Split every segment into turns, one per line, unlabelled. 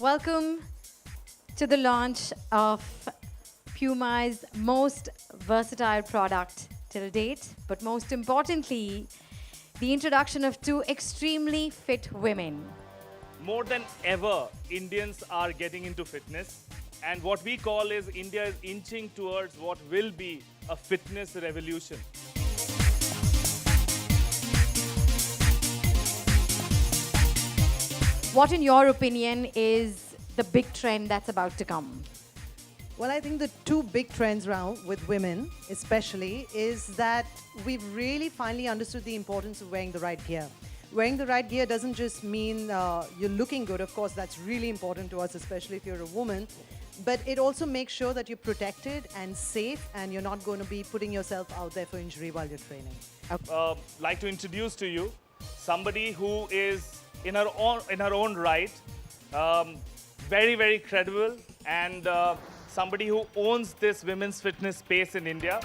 Welcome to the launch of Puma's most versatile product till date, but most importantly, the introduction of two extremely fit women.
More than ever, Indians are getting into fitness. And what we call is India is inching towards what will be a fitness revolution.
What, in your opinion, is the big trend that's about to come?
Well, I think the two big trends now with women, especially, is that we've really finally understood the importance of wearing the right gear. Wearing the right gear doesn't just mean you're looking good. Of course, that's really important to us, especially if you're a woman. But it also makes sure that you're protected and safe, and you're not going to be putting yourself out there for injury while you're training.
Like to introduce to you somebody who is in her own right, very, very credible, and somebody who owns this women's fitness space in India.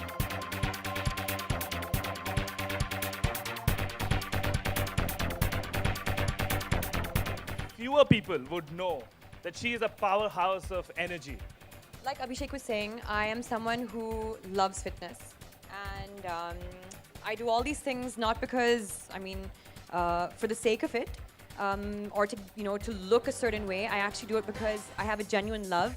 Fewer people would know that she is a powerhouse of energy.
Like Abhishek was saying, I am someone who loves fitness. And I do all these things not because, for the sake of it, or to look a certain way. I actually do it because I have a genuine love.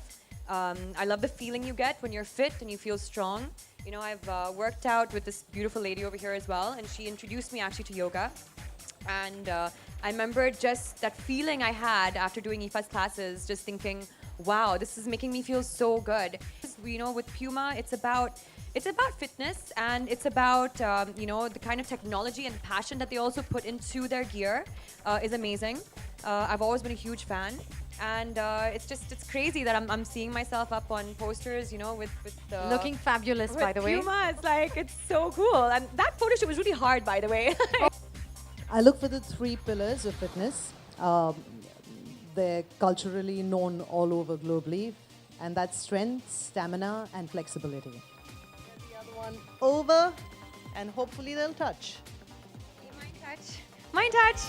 I love the feeling you get when you're fit and you feel strong. You know, I've worked out with this beautiful lady over here as well, and she introduced me actually to yoga. And I remember just that feeling I had after doing IFA's classes, just thinking, wow, this is making me feel so good. You know, with Puma, it's about fitness, and it's about, the kind of technology and passion that they also put into their gear is amazing. I've always been a huge fan. And it's crazy that I'm seeing myself up on posters, with
Looking fabulous, by the way.
Puma, it's so cool. And that photo shoot was really hard, by the way.
I look for the three pillars of fitness. They're culturally known all over globally, and that's strength, stamina, and flexibility. Get the other one over, and hopefully they'll touch.
Mind touch. Mind touch.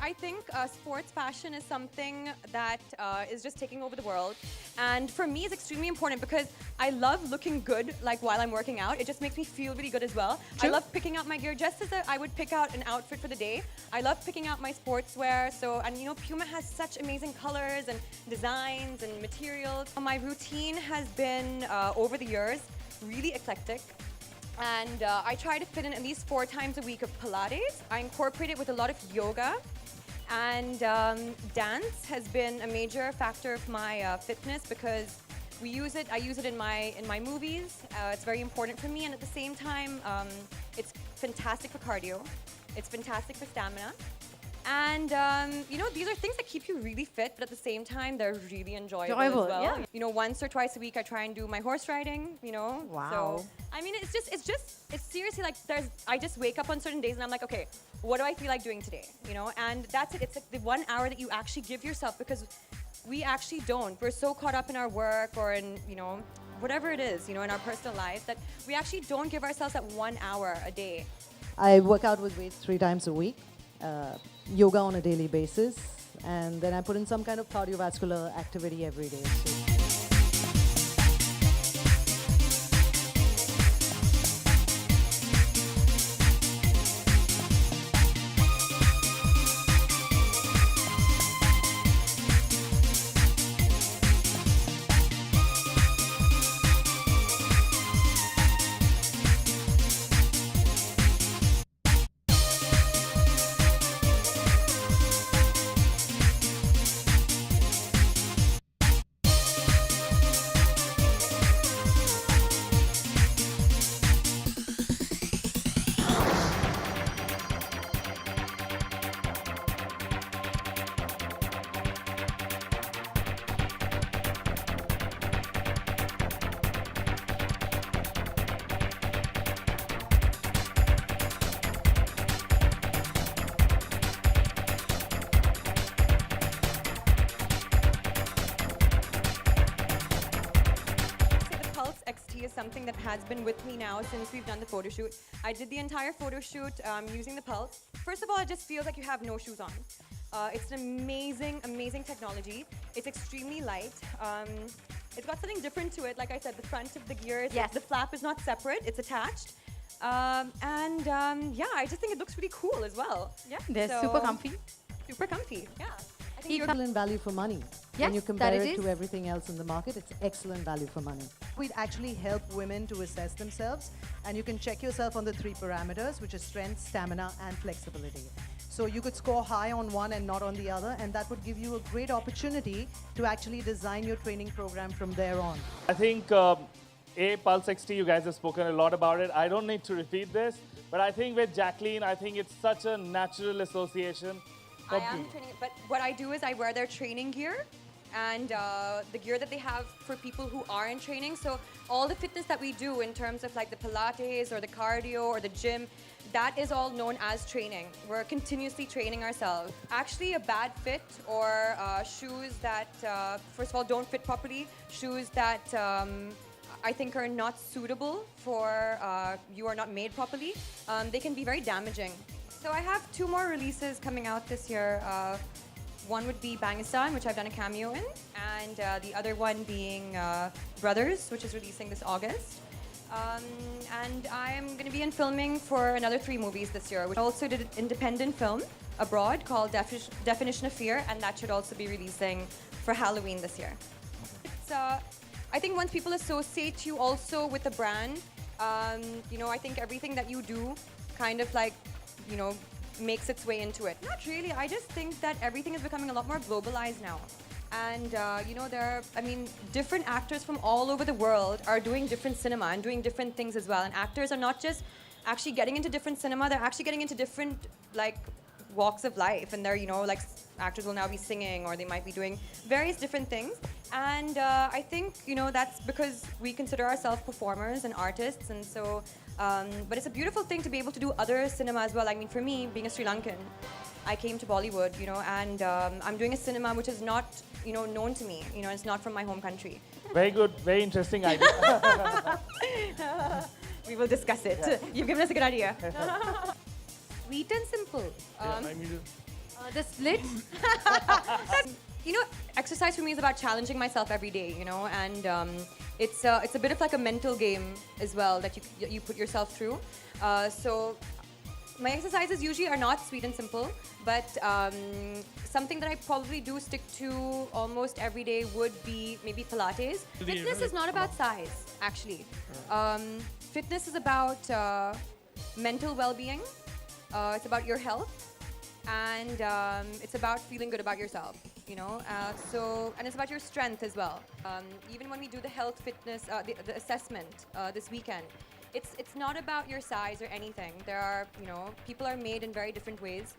I think sports fashion is something that is just taking over the world. And for me, it's extremely important because I love looking good while I'm working out. It just makes me feel really good as well.
True.
I love picking out my gear just as I would pick out an outfit for the day. I love picking out my sportswear. Puma has such amazing colors and designs and materials. My routine has been, over the years, really eclectic. And I try to fit in at least 4 times a week of Pilates. I incorporate it with a lot of yoga. And dance has been a major factor of my fitness because I use it in my movies. It's very important for me, and at the same time, it's fantastic for cardio. It's fantastic for stamina. And, these are things that keep you really fit, but at the same time, they're really enjoyable as well.
Yeah.
Once or twice a week, I try and do my horse riding,
Wow.
So, it's seriously I just wake up on certain days and I'm like, okay, what do I feel like doing today? And that's it. It's like the 1 hour that you actually give yourself, because we actually don't. We're so caught up in our work or in, whatever it is, in our personal lives, that we actually don't give ourselves that 1 hour a day.
I work out with weights 3 times a week, yoga on a daily basis, and then I put in some kind of cardiovascular activity every day. So.
authenticity is something that has been with me now since we've done the photo shoot. I did the entire photo shoot using the Pulse. First of all, it just feels like you have no shoes on. It's an amazing, amazing technology. It's extremely light. It's got something different to it. Like I said, the front of the gear,
Yes.
the flap is not separate, it's attached. Yeah, I just think it looks really cool as well.
Yeah, they're
So-
super comfy.
Super comfy, yeah. I think you're
Excellent value for money.
Yes,
when you
that
compare
it
it to
is.
everything else in the market, it's excellent value for money. We'd actually help women to assess themselves, and you can check yourself on the 3 parameters, which is strength, stamina, and flexibility. So you could score high on one and not on the other, and that would give you a great opportunity to actually design your training program from there on.
I think Pulse XT, you guys have spoken a lot about it. I don't need to repeat this, but I think with Jacqline, I think it's such a natural association.
I am training, but what I do is I wear their training gear and the gear that they have for people who are in training. So all the fitness that we do in terms of like the Pilates or the cardio or the gym, that is all known as training. We're continuously training ourselves. Actually, a bad fit or shoes that, first of all, don't fit properly, shoes that I think are not suitable for you are not made properly, they can be very damaging. So I have 2 more releases coming out this year. One would be Bangistan, which I've done a cameo in, and the other one being Brothers, which is releasing this August. And I'm going to be in filming for another 3 movies this year. I also did an independent film abroad called Definition of Fear, and that should also be releasing for Halloween this year. It's, I think once people associate you also with the brand, you know, I think everything that you do kind of like, you know, makes its way into it. Not really. I just think that everything is becoming a lot more globalized now. And, you know, there are, I mean, different actors from all over the world are doing different cinema and doing different things as well. And actors are not just actually getting into different cinema, they're actually getting into different, like, walks of life. And they're, you know, like, actors will now be singing or they might be doing various different things. And I think, you know, that's because we consider ourselves performers and artists. And so, but it's a beautiful thing to be able to do other cinema as well. I mean, for me, being a Sri Lankan, I came to Bollywood, you know, and I'm doing a cinema which is not, you know, known to me. You know, it's not from my home country.
Very good, very interesting idea.
We will discuss it.
Yeah.
You've given us a good idea. Sweet and simple.
The split.
You know, exercise for me is about challenging myself every day, you know, and it's a bit of like a mental game as well that you put yourself through. So my exercises usually are not sweet and simple, but something that I probably do stick to almost every day would be maybe Pilates. Fitness is not about size, actually. Fitness is about mental well-being. It's about your health, and it's about feeling good about yourself. You know, and it's about your strength as well. Even when we do the health fitness, the assessment this weekend, it's not about your size or anything. There are, you know, people are made in very different ways.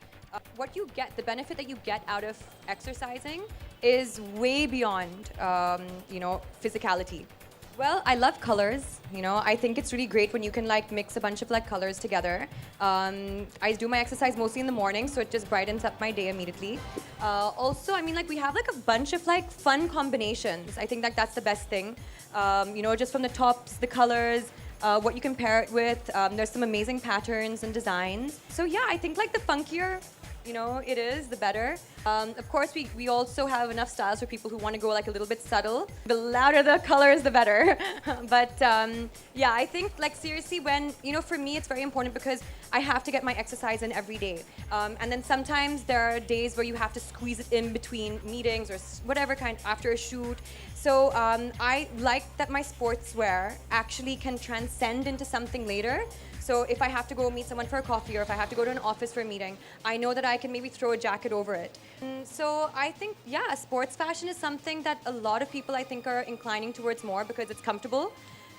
What you get, the benefit that you get out of exercising is way beyond, you know, physicality. Well, I love colors. You know, I think it's really great when you can like mix a bunch of like colors together. I do my exercise mostly in the morning, so it just brightens up my day immediately. Also, I mean, like we have like a bunch of like fun combinations. I think like that's the best thing. You know, just from the tops, the colors, what you can pair it with. There's some amazing patterns and designs. So yeah, I think like the funkier, you know, it is, the better. Of course, we also have enough styles for people who want to go like a little bit subtle. The louder the colors, the better. But yeah, I think like seriously when, you know, for me it's very important because I have to get my exercise in every day. And then sometimes there are days where you have to squeeze it in between meetings or whatever kind after a shoot. So I like that my sportswear actually can transcend into something later. So if I have to go meet someone for a coffee or if I have to go to an office for a meeting, I know that I can maybe throw a jacket over it. So I think, yeah, sports fashion is something that a lot of people I think are inclining towards more because it's comfortable.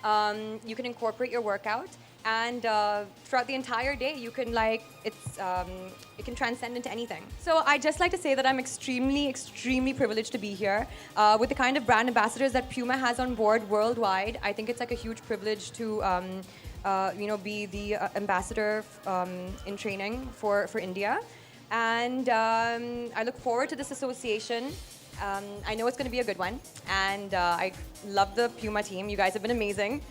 You can incorporate your workout and throughout the entire day you can like, it can transcend into anything. So I just like to say that I'm extremely, extremely privileged to be here. With the kind of brand ambassadors that Puma has on board worldwide, I think it's like a huge privilege to you know, be the ambassador in training for India. And I look forward to this association. I know it's going to be a good one, and I love the Puma team. You guys have been amazing.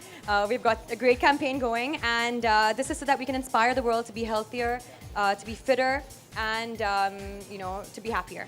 We've got a great campaign going, and this is so that we can inspire the world to be healthier, to be fitter, and to be happier.